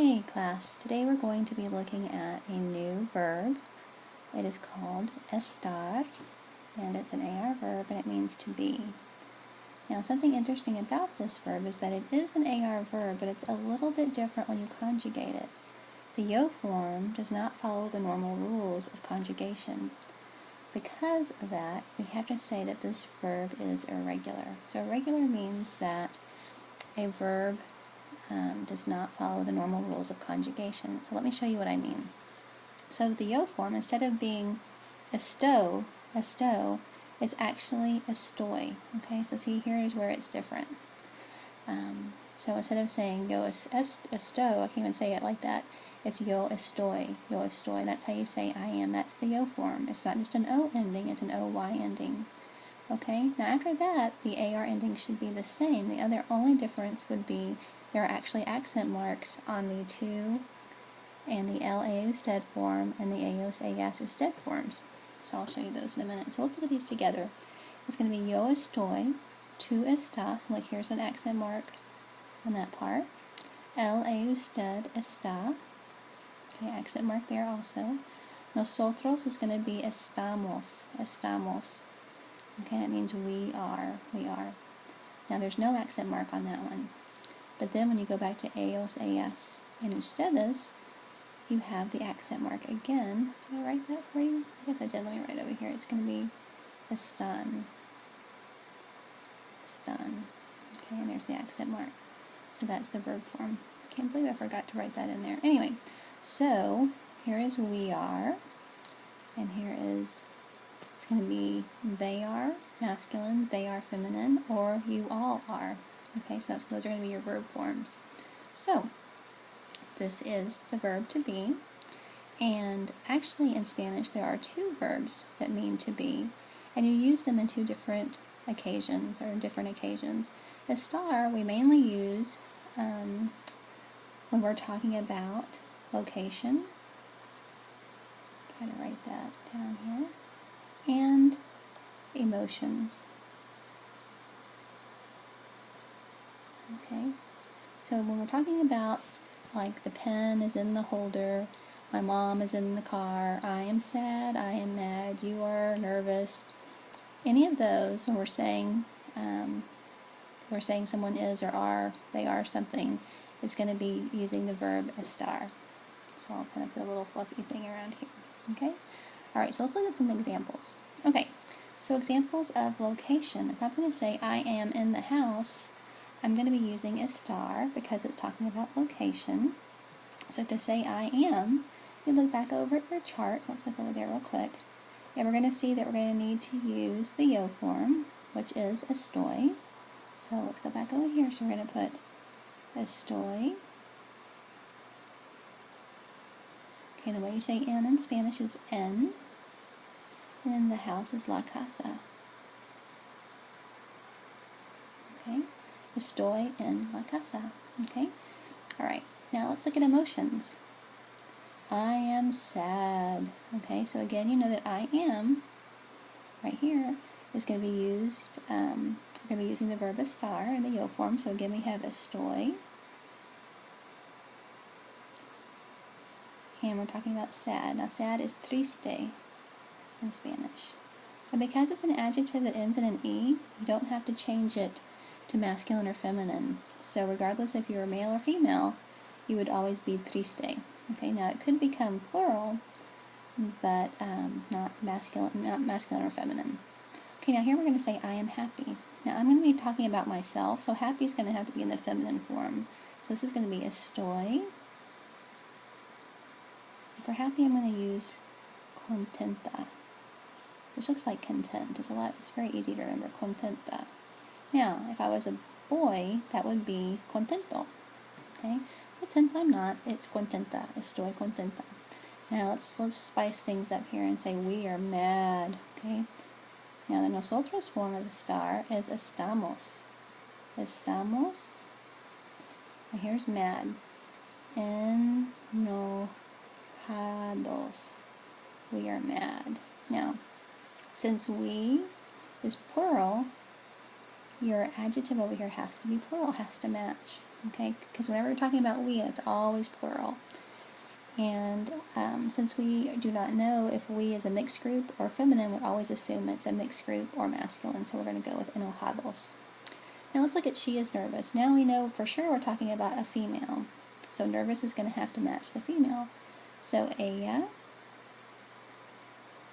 Hey class, today we're going to be looking at a new verb. It is called ESTAR, and it's an AR verb, and it means to be. Now, something interesting about this verb is that it is an AR verb, but it's a little bit different when you conjugate it. The yo form does not follow the normal rules of conjugation. Because of that, we have to say that this verb is irregular. So irregular means that a verb does not follow the normal rules of conjugation. So let me show you what I mean. So the yo form, instead of being esto, it's actually estoy. Okay, so see, here is where it's different. So instead of saying yo esto, I can't even say it like that. It's yo estoy. That's how you say I am. That's the yo form. It's not just an O ending, it's an OY ending. Okay, now after that, the AR ending should be the same. The only difference would be there are actually accent marks on the to and the LA usted form and the AOS AS usted forms. So I'll show you those in a minute. So let's look at these together. It's going to be yo estoy, tu estás, like here's an accent mark on that part. LA usted está, okay, accent mark there also. Nosotros is going to be estamos. Okay, that means we are. Now there's no accent mark on that one. But then when you go back to ellos, ellas, and ustedes, you have the accent mark again. Did I write that for you? I guess I did. Let me write over here. It's going to be están. Okay, and there's the accent mark. So that's the verb form. I can't believe I forgot to write that in there. Anyway, so here is we are, and here is, it's going to be they are masculine, they are feminine, or you all are. Okay, so those are going to be your verb forms. So this is the verb to be, and actually in Spanish there are two verbs that mean to be, and you use them in two different occasions, Estar we mainly use when we're talking about location. Try to write that down here. And emotions. Okay, so when we're talking about, like, the pen is in the holder, my mom is in the car, I am sad, I am mad, you are nervous, any of those, when we're saying someone is or are, they are something, it's going to be using the verb estar. So I'll kind of put a little fluffy thing around here. Okay? Alright, so let's look at some examples. Okay, so examples of location. If I'm going to say I am in the house, I'm going to be using estar because it's talking about location. So to say I am, you look back over at your chart. Let's look over there real quick. And we're going to see that we're going to need to use the yo form, which is estoy. So let's go back over here. So we're going to put estoy. Okay, the way you say in Spanish is en. And then the house is la casa. Okay, estoy en la casa. Okay, alright, now let's look at emotions. I am sad. Okay, so again, you know that I am, right here, is going to be used, we're going to be using the verb estar in the yo form. So again, we have estoy. And we're talking about sad. Now, sad is triste in Spanish. And because it's an adjective that ends in an E, you don't have to change it to masculine or feminine. So regardless if you're male or female, you would always be triste. Okay, now it could become plural, but not masculine or feminine. Okay, now here we're going to say I am happy. Now I'm going to be talking about myself, so happy is going to have to be in the feminine form. So this is going to be estoy. For happy, I'm going to use contenta, which looks like content. It's very easy to remember, contenta. Now, if I was a boy, that would be contento. Okay, but since I'm not, it's contenta. Estoy contenta. Now let's spice things up here and say we are mad. Okay. Now the nosotros form of estar is estamos. Estamos. And here's mad. Enojados. We are mad. Now, since we is plural, your adjective over here has to be plural, has to match. okay? Because whenever we're talking about we, it's always plural. And since we do not know if we is a mixed group or feminine, we always assume it's a mixed group or masculine, so we're going to go with enojados. Now let's look at she is nervous. Now we know for sure we're talking about a female. So nervous is going to have to match the female. So ella.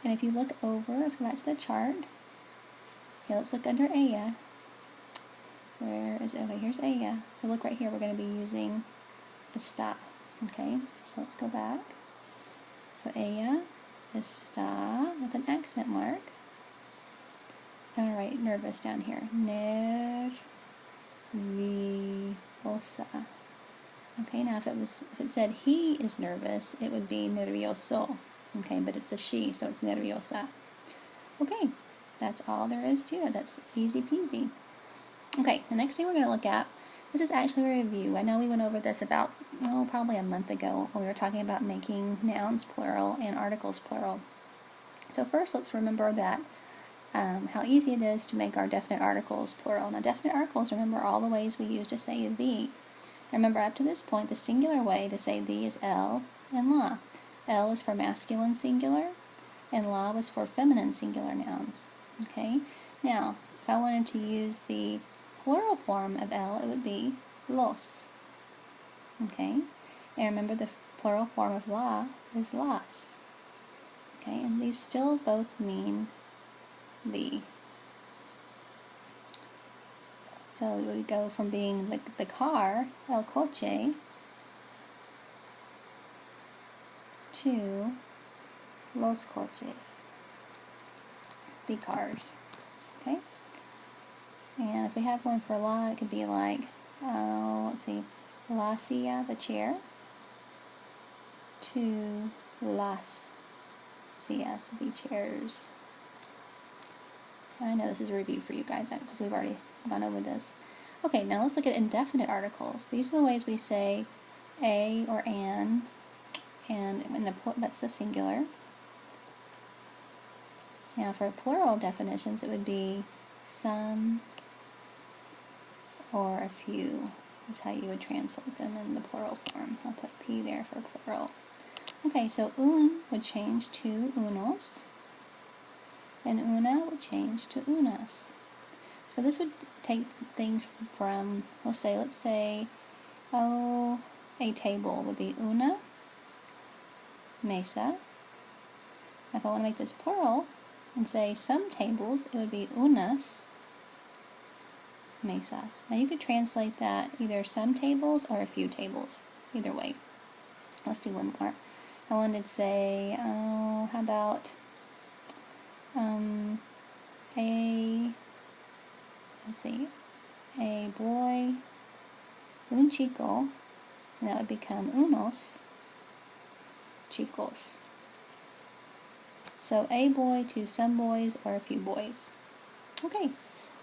And if you look over, let's go back to the chart. Okay, let's look under ella. Where is it? Okay, here's ella. So look right here, we're going to be using está. Okay, so let's go back. So ella está with an accent mark. I'm going to write nervous down here. Nerviosa. Okay, now if it said he is nervous, it would be nervioso. Okay, but it's a she, so it's nerviosa. Okay, that's all there is to it. That's easy peasy. Okay, the next thing we're going to look at, this is actually a review. I know we went over this about, probably a month ago when we were talking about making nouns plural and articles plural. So first, let's remember that how easy it is to make our definite articles plural. Now, definite articles, remember all the ways we use to say the. Remember, up to this point, the singular way to say the is el and la. El is for masculine singular, and la was for feminine singular nouns. Okay? Now, if I wanted to use the plural form of el, it would be los. Okay? And remember, the plural form of la is las. Okay? And these still both mean the. So it would go from being the car, el coche, to los coches, the cars. Okay? And if we have one for la, it could be like, let's see, la silla, the chair, to las sillas, the chairs. I know this is a review for you guys because we've already gone over this. Okay, now let's look at indefinite articles. These are the ways we say a or an, and that's the singular. Now for plural definitions, it would be some or a few is how you would translate them in the plural form. I'll put P there for plural. Okay, so un would change to unos, and una would change to unas. So this would take things from, let's say, a table would be una mesa. If I want to make this plural and say some tables, it would be unas mesas. Now you could translate that either some tables or a few tables, either way. Let's do one more. I wanted to say, how about a boy, un chico, and that would become unos chicos. So a boy to some boys or a few boys. Okay,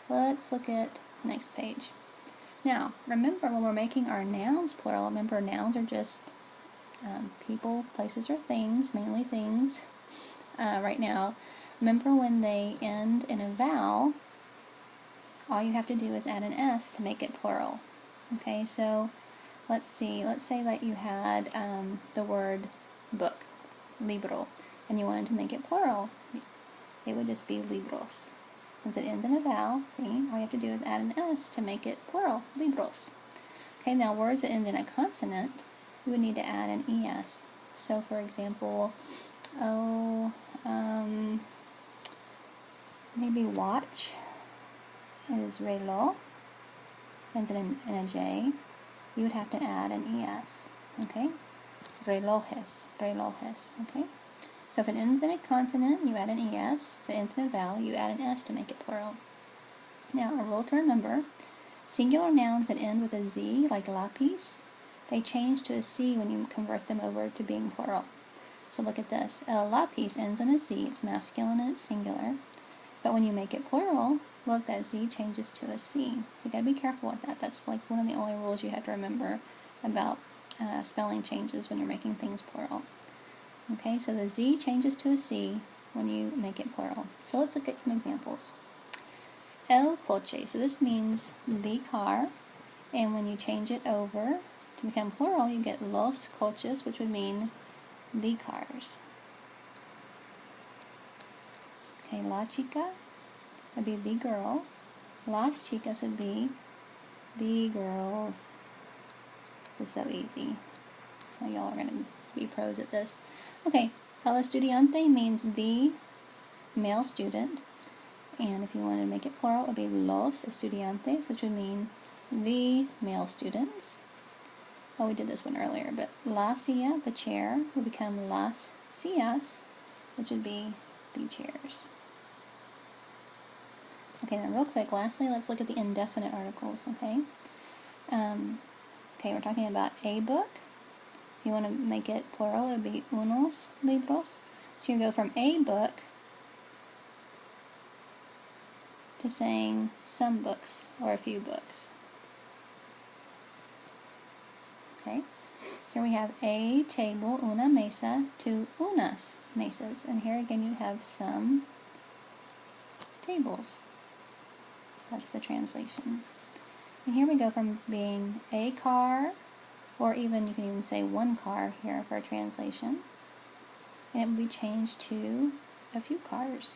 let's look at the next page. Now, remember when we're making our nouns plural, remember nouns are just people, places, or things, mainly things. Right now, remember when they end in a vowel, all you have to do is add an S to make it plural. Okay, so let's say that you had the word book, libro, and you wanted to make it plural. It would just be libros. Since it ends in a vowel, see, all you have to do is add an S to make it plural, libros. Okay, now words that end in a consonant, you would need to add an ES. So for example, maybe watch is reloj, ends in a J, you would have to add an ES, okay? Relojes, okay? So if it ends in a consonant, you add an ES. If it ends in a vowel, you add an S to make it plural. Now, a rule to remember, singular nouns that end with a Z, like lapis, they change to a C when you convert them over to being plural. So look at this. El lapis ends in a Z, it's masculine and it's singular. But when you make it plural, look, that Z changes to a C. So you gotta be careful with that. That's like one of the only rules you have to remember about spelling changes when you're making things plural. Okay, so the Z changes to a C when you make it plural. So let's look at some examples. El coche, so this means the car, And when you change it over to become plural, you get los coches, which would mean the cars. Okay, la chica would be the girl. Las chicas would be the girls. This is so easy. Well, y'all are going to be pros at this. Okay, el estudiante means the male student. And if you wanted to make it plural, it would be los estudiantes, which would mean the male students. Oh, we did this one earlier, but la silla, the chair, will become las sillas, which would be the chairs. Okay, now real quick, lastly, let's look at the indefinite articles, okay? Okay, we're talking about a book. If you want to make it plural, it would be unos libros. So you go from a book to saying some books or a few books. Okay, here we have a table, una mesa, to unas mesas. And here again you have some tables. That's the translation. And here we go from being a car, or even you can even say one car here for a translation. And it will be changed to a few cars.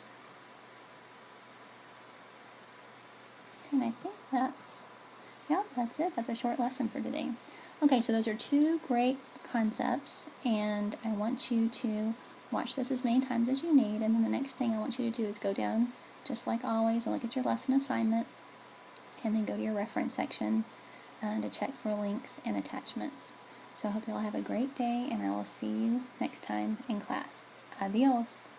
And I think that's it. That's a short lesson for today. Okay, so those are two great concepts, and I want you to watch this as many times as you need, and then the next thing I want you to do is go down, just like always, and look at your lesson assignment, and then go to your reference section to check for links and attachments. So I hope you all have a great day, and I will see you next time in class. Adios!